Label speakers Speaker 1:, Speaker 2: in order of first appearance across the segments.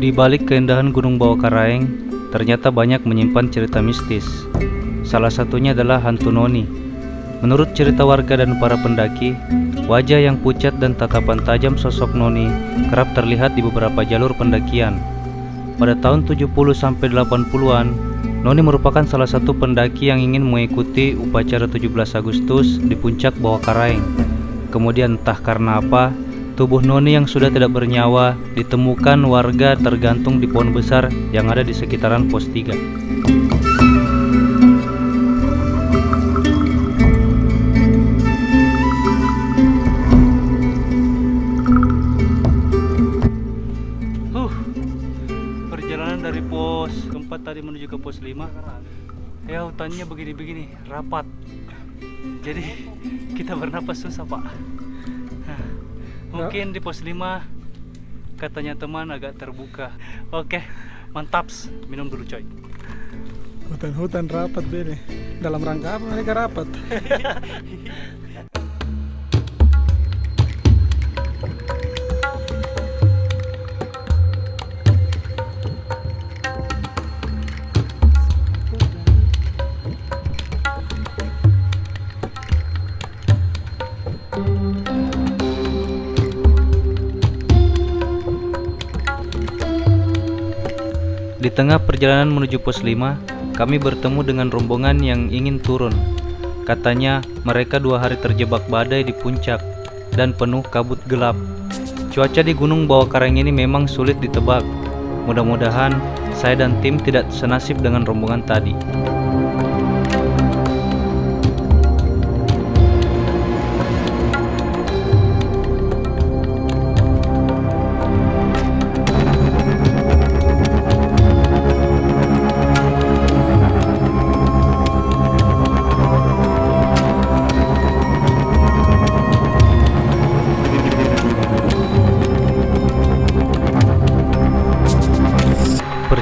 Speaker 1: Di balik keindahan Gunung Bawakaraeng, ternyata banyak menyimpan cerita mistis. Salah satunya adalah hantu Noni. Menurut cerita warga dan para pendaki, wajah yang pucat dan tatapan tajam sosok Noni kerap terlihat di beberapa jalur pendakian. Pada tahun 70-80-an, Noni merupakan salah satu pendaki yang ingin mengikuti upacara 17 Agustus di puncak Bawakaraeng. Kemudian entah karena apa, tubuh Noni yang sudah tidak bernyawa ditemukan warga tergantung di pohon besar yang ada di sekitaran pos 3. Perjalanan dari pos keempat tadi menuju ke pos 5. Ya, hutannya begini-begini, rapat. Jadi kita bernapas susah, Pak. Mungkin di pos 5 katanya teman agak terbuka. Oke, mantaps. Minum dulu, coy.
Speaker 2: Hutan-hutan rapat bene. Dalam rangka apa mereka rapat?
Speaker 1: Di tengah perjalanan menuju pos 5, kami bertemu dengan rombongan yang ingin turun. Katanya mereka 2 hari terjebak badai di puncak dan penuh kabut gelap. Cuaca di Gunung Bawakaraeng ini memang sulit ditebak. Mudah-mudahan saya dan tim tidak senasib dengan rombongan tadi.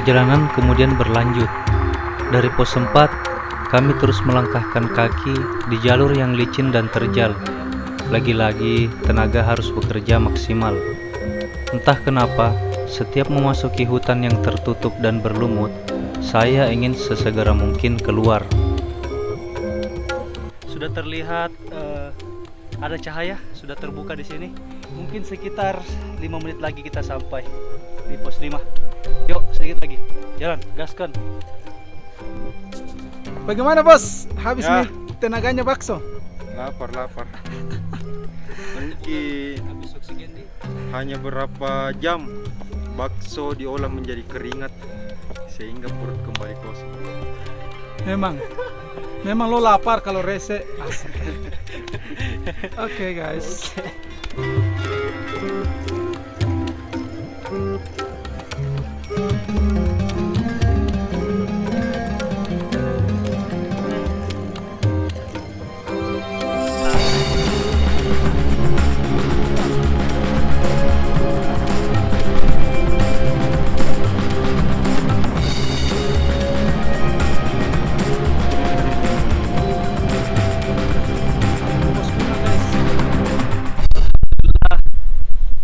Speaker 1: Perjalanan kemudian berlanjut. Dari pos 4, kami terus melangkahkan kaki di jalur yang licin dan terjal. Lagi-lagi tenaga harus bekerja maksimal. Entah kenapa, setiap memasuki hutan yang tertutup dan berlumut, saya ingin sesegera mungkin keluar. Sudah terlihat ada cahaya, sudah terbuka di sini. Mungkin sekitar 5 menit lagi kita sampai di pos 5. Yuk, sedikit lagi. Jalan, gaskan.
Speaker 2: Bagaimana bos? Habis
Speaker 3: Ya.
Speaker 2: nih tenaganya bakso.
Speaker 3: Lapar. Mungkin
Speaker 1: Habis oksigen nih.
Speaker 3: hanya berapa jam bakso diolah menjadi keringat sehingga perut kembali kosong.
Speaker 2: Memang lo lapar kalau rese. Asik. Oke, guys.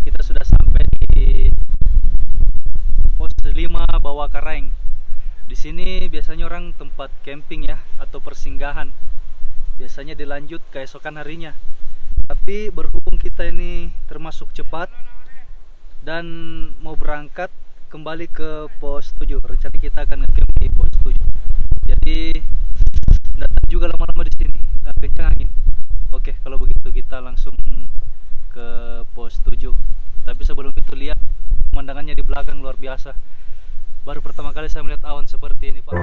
Speaker 1: Kita sudah sampai di pos 5 Bawakaraeng. Di sini biasanya orang tempat camping ya, atau persinggahan. Biasanya dilanjut keesokan harinya. Tapi berhubung kita ini termasuk cepat dan mau berangkat kembali ke pos 7. Rencana kita akan nge-camp di pos 7. Jadi datang juga lama-lama di sini. Kencang angin. Oke, kalau begitu kita langsung ke pos 7. Tapi sebelum itu lihat pemandangannya di belakang luar biasa. Baru pertama kali saya melihat awan seperti ini, Pak.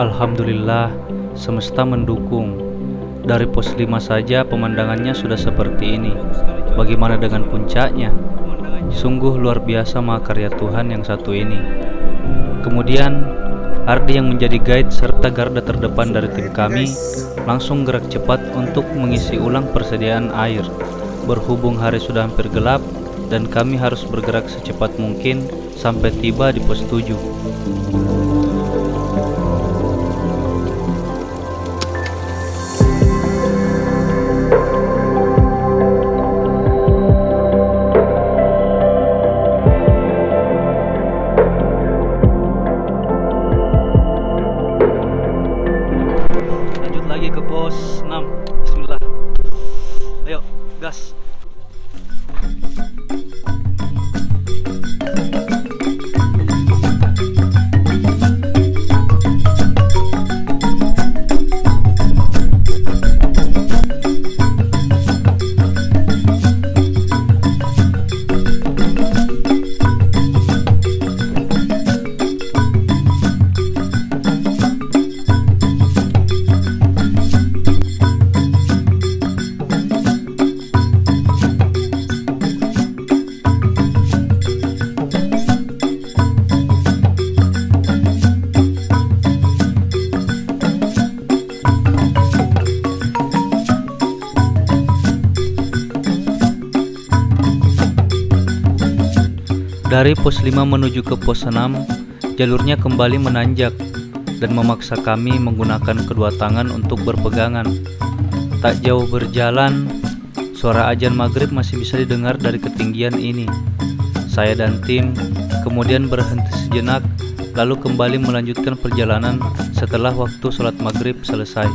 Speaker 1: Alhamdulillah, semesta mendukung. Dari pos 5 saja pemandangannya sudah seperti ini. Bagaimana dengan puncaknya? Sungguh luar biasa mahakarya Tuhan yang satu ini. Kemudian Ardi yang menjadi guide serta garda terdepan dari tim kami langsung gerak cepat untuk mengisi ulang persediaan air. Berhubung hari sudah hampir gelap dan kami harus bergerak secepat mungkin sampai tiba di pos 7. Lanjut lagi ke pos 6. Bismillah. Ayo, gas. Dari pos 5 menuju ke pos 6, jalurnya kembali menanjak dan memaksa kami menggunakan kedua tangan untuk berpegangan. Tak jauh berjalan, suara azan maghrib masih bisa didengar dari ketinggian ini. Saya dan tim kemudian berhenti sejenak, lalu kembali melanjutkan perjalanan setelah waktu sholat maghrib selesai.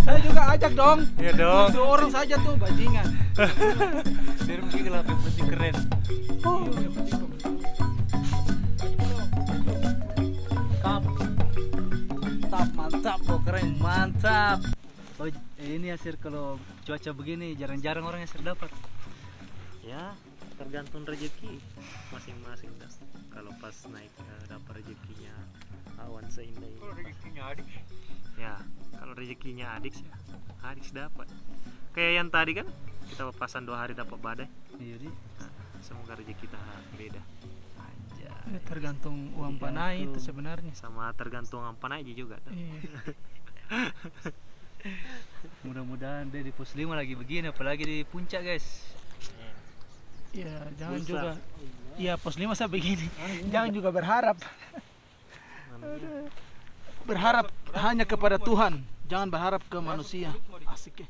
Speaker 2: Saya juga ajak dong.
Speaker 3: Iya dong.
Speaker 2: 2 orang saja tuh bajingan.
Speaker 3: Biar mungkin gelap yang penting keren.
Speaker 2: Oh.
Speaker 1: Mantap, keren, mantap. Oh, ini Asir, kalau cuaca begini jarang-jarang orang Asir dapat.
Speaker 4: Ya, tergantung rezeki masing-masing dah. Kalau pas naik dapat rezekinya awan seindah ini.
Speaker 3: Kalau rezekinya adik,
Speaker 4: Ya, kalau rezekinya adik sih, adik dapat. Kayak yang tadi kan kita papasan 2 hari dapat badai.
Speaker 1: Iya, Di.
Speaker 4: Nah, semoga rezeki kita beda. Aja.
Speaker 2: Tergantung uang panai itu sebenarnya.
Speaker 4: Sama tergantung apa aja juga. Tuh.
Speaker 2: Iya.
Speaker 1: Mudah-mudahan deh di pos 5 lagi begini, apalagi di puncak, guys.
Speaker 2: Ya, jangan
Speaker 4: Susah.
Speaker 2: juga. Iya, pos 5 saya begini. Jangan juga berharap. Berharap hanya kepada Tuhan. Jangan berharap ke manusia. Asik ya.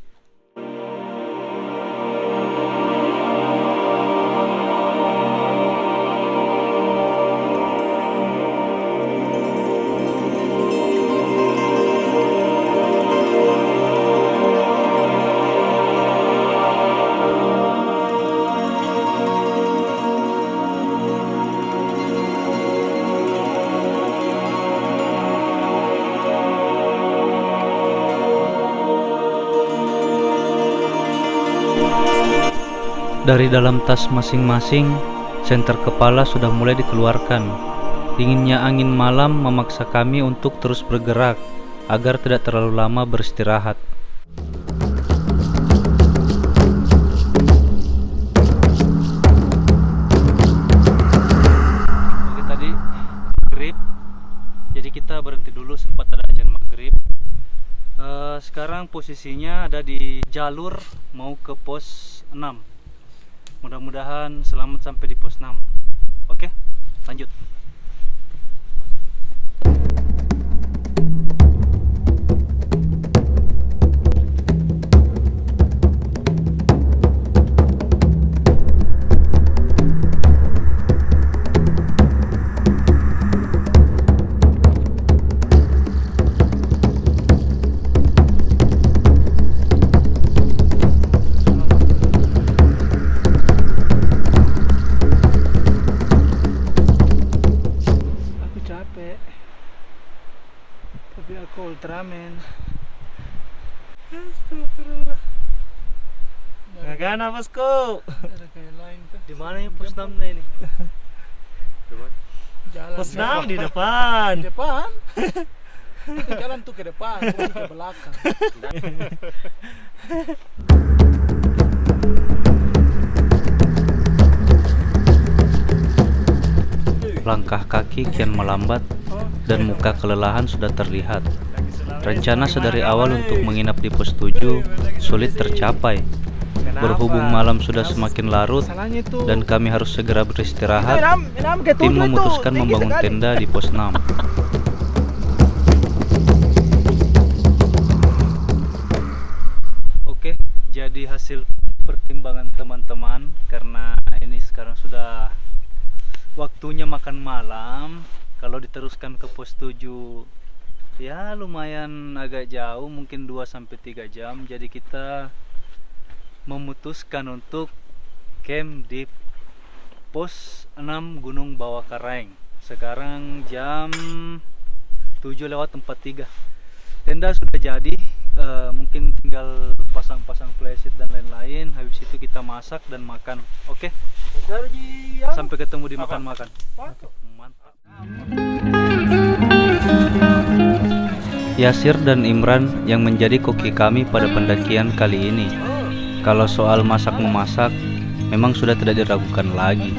Speaker 1: Dari dalam tas masing-masing, senter kepala sudah mulai dikeluarkan. Dinginnya angin malam memaksa kami untuk terus bergerak agar tidak terlalu lama beristirahat. Oke, tadi maghrib, jadi kita berhenti dulu sempat ada azan maghrib. Sekarang posisinya ada di jalur mau ke pos 6. Mudah-mudahan selamat sampai di pos 6. Oke, lanjut.
Speaker 2: Aku capek. Tapi aku Ultraman. Astagfirullah.
Speaker 4: Gana bosku.
Speaker 2: Ada kayak lain tuh.
Speaker 1: Di mana ya pos 6 ini?
Speaker 2: Jalan.
Speaker 4: Pos 6 di depan.
Speaker 2: Di depan. Itu jalan tuh ke depan, bukan ke belakang.
Speaker 1: langkah kaki kian melambat dan muka kelelahan sudah terlihat. Rencana sedari awal untuk menginap di pos 7 sulit tercapai. Berhubung malam sudah semakin larut dan kami harus segera beristirahat, tim memutuskan membangun tenda di pos 6. Oke, jadi hasil pertimbangan teman-teman, karena ini sekarang sudah waktunya makan malam. Kalau diteruskan ke pos 7 ya lumayan agak jauh, mungkin 2-3 jam. Jadi kita memutuskan untuk camp di pos 6 Gunung Bawah Karaeng. Sekarang jam 7:43. Tenda sudah jadi, mungkin tinggal pasang-pasang flashlight dan lain-lain. Habis itu kita masak dan makan. Oke? Sampai ketemu di makan-makan. Mantap. Yasir dan Imran yang menjadi koki kami pada pendakian kali ini. Kalau soal masak-memasak, memang sudah tidak diragukan lagi.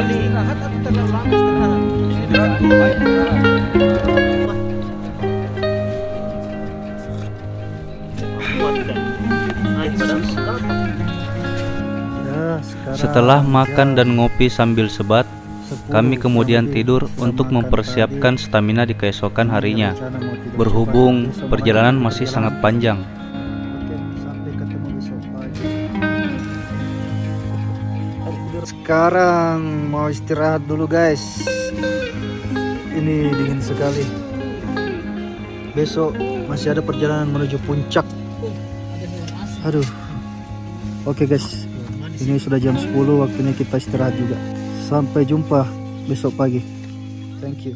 Speaker 2: Istirahat atau terlalu lama istirahat?
Speaker 1: Setelah makan dan ngopi sambil sebat, kami kemudian tidur untuk mempersiapkan stamina di keesokan harinya. Berhubung perjalanan masih sangat panjang.
Speaker 2: Sampai ketemu besok pagi. Sekarang mau istirahat dulu guys. Ini dingin sekali. Besok masih ada perjalanan menuju puncak. Aduh. Oke guys. Ini sudah jam 10, waktunya kita istirahat juga. Sampai jumpa besok pagi. Thank you.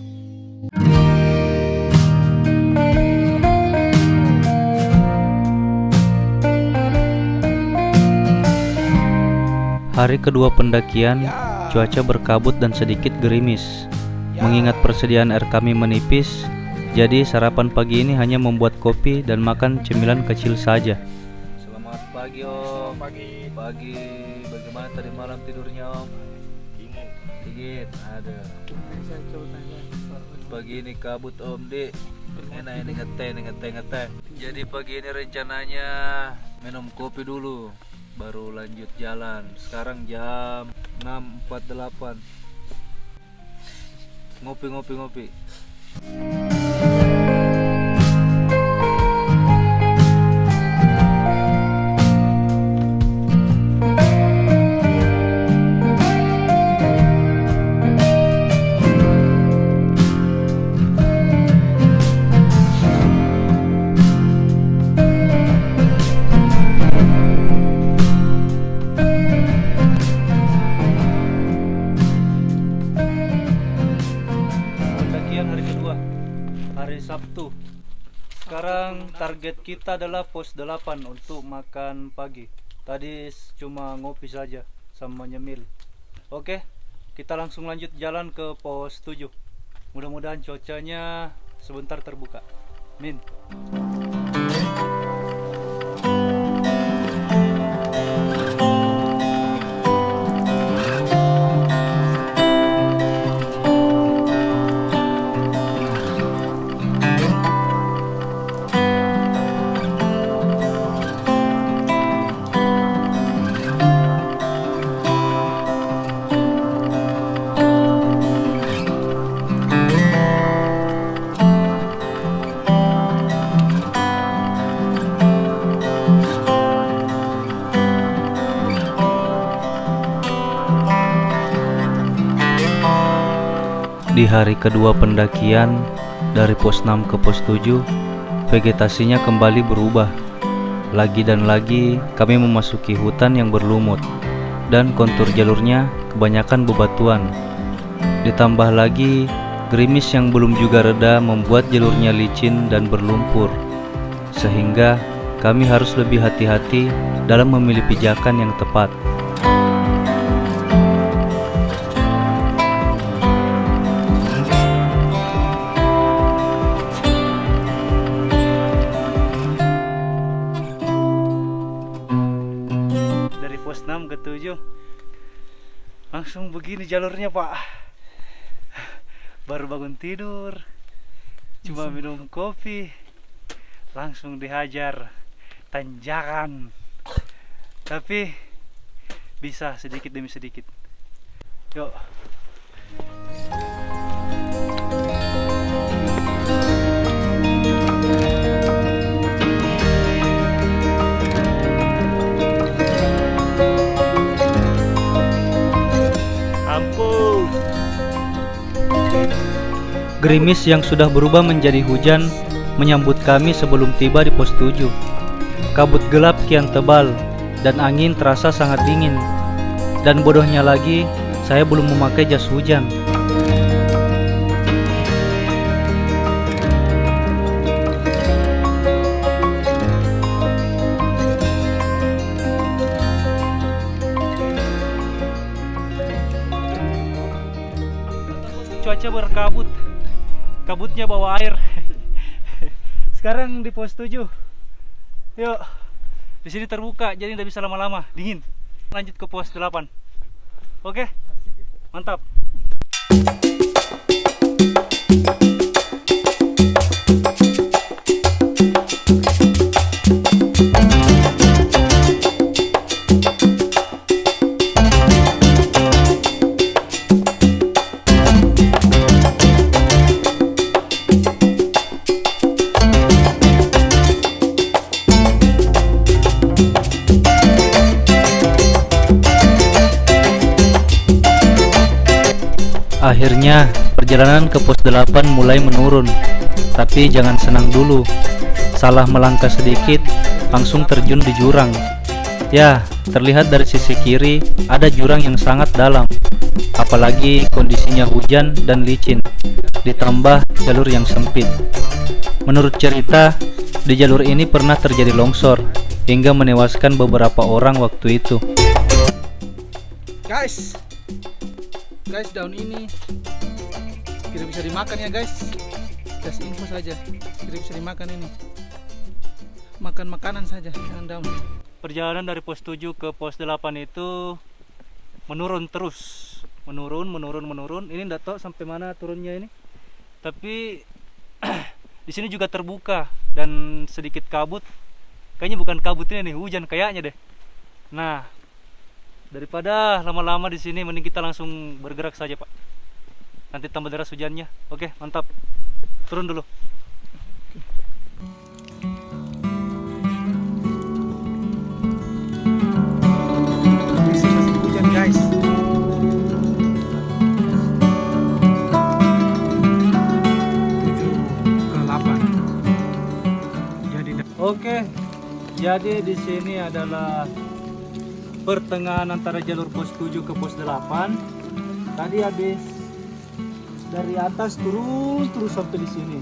Speaker 1: Hari kedua pendakian, cuaca berkabut dan sedikit gerimis. Mengingat persediaan air kami menipis, jadi sarapan pagi ini hanya membuat kopi dan makan cemilan kecil saja. Selamat pagi Om. Pagi. Bagaimana tadi malam tidurnya Om? Dingin. Ada. Pagi ini kabut Om Dik. Enak ini ngeteh. Jadi pagi ini rencananya minum kopi dulu, baru lanjut jalan. Sekarang jam 6.48. Ngopi. Hari Sabtu. Sekarang target kita adalah pos 8 untuk makan pagi. Tadi cuma ngopi saja sama nyemil. Oke, kita langsung lanjut jalan ke pos 7. Mudah-mudahan cuacanya sebentar terbuka. Min. Di hari kedua pendakian, dari pos 6 ke pos 7, vegetasinya kembali berubah. Lagi dan lagi kami memasuki hutan yang berlumut, dan kontur jalurnya kebanyakan bebatuan. Ditambah lagi, gerimis yang belum juga reda membuat jalurnya licin dan berlumpur, sehingga kami harus lebih hati-hati dalam memilih pijakan yang tepat. langsung begini jalurnya Pak. Baru bangun tidur, cuma minum kopi, langsung dihajar tanjakan. Tapi bisa sedikit demi sedikit. Yuk.
Speaker 4: Ampun.
Speaker 1: Gerimis yang sudah berubah menjadi hujan menyambut kami sebelum tiba di pos 7. Kabut gelap kian tebal dan angin terasa sangat dingin. Dan bodohnya lagi, saya belum memakai jas hujan. Cuaca berkabut, kabutnya bawa air. Sekarang di pos 7. Yuk, di sini terbuka jadi tidak bisa lama-lama, dingin. Lanjut ke pos 8. Oke, mantap. Akhirnya perjalanan ke pos 8 mulai menurun. Tapi jangan senang dulu. Salah melangkah sedikit langsung terjun di jurang. Ya, terlihat dari sisi kiri ada jurang yang sangat dalam. Apalagi kondisinya hujan dan licin, ditambah jalur yang sempit. Menurut cerita, di jalur ini pernah terjadi longsor hingga menewaskan beberapa orang waktu itu.
Speaker 2: Guys, daun ini tidak bisa dimakan ya guys. Kasih info saja, tidak bisa dimakan ini. Makan makanan saja, jangan daun.
Speaker 1: Perjalanan dari pos 7 ke pos 8 itu menurun terus. Menurun. Ini enggak tahu sampai mana turunnya ini. Tapi di sini juga terbuka dan sedikit kabut. Kayaknya bukan kabut ini nih, hujan kayaknya deh. Nah, daripada lama-lama di sini mending kita langsung bergerak saja, Pak. Nanti tambah deras hujannya. Oke, mantap. Turun dulu.
Speaker 2: Masih hujan guys.
Speaker 1: Oke. Jadi di sini adalah pertengahan antara jalur pos 7 ke pos 8. Tadi habis dari atas turun terus sampai di sini.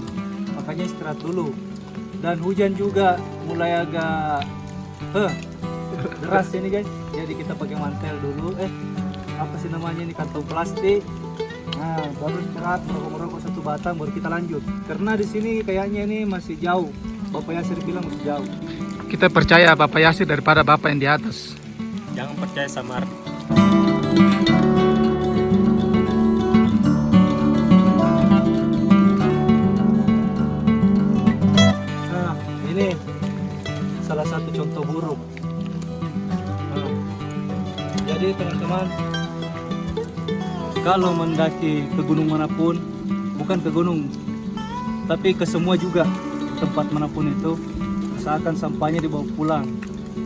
Speaker 1: Makanya istirahat dulu. Dan hujan juga mulai agak deras ini guys. Jadi kita pakai mantel dulu. Apa sih namanya ini, kantong plastik. Nah, baru istirahat merokok satu batang baru kita lanjut. Karena di sini kayaknya ini masih jauh. Bapak Yasir bilang masih jauh.
Speaker 2: Kita percaya Bapak Yasir daripada Bapak yang di atas.
Speaker 4: Jangan percaya sama Ardi.
Speaker 1: Nah, ini salah satu contoh buruk. Nah, jadi teman-teman, kalau mendaki ke gunung manapun, bukan ke gunung, tapi ke semua juga tempat manapun itu, usahakan sampahnya dibawa pulang.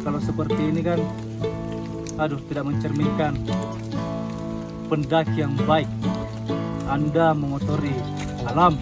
Speaker 1: Kalau seperti ini kan, tidak mencerminkan pendaki yang baik. Anda mengotori alam.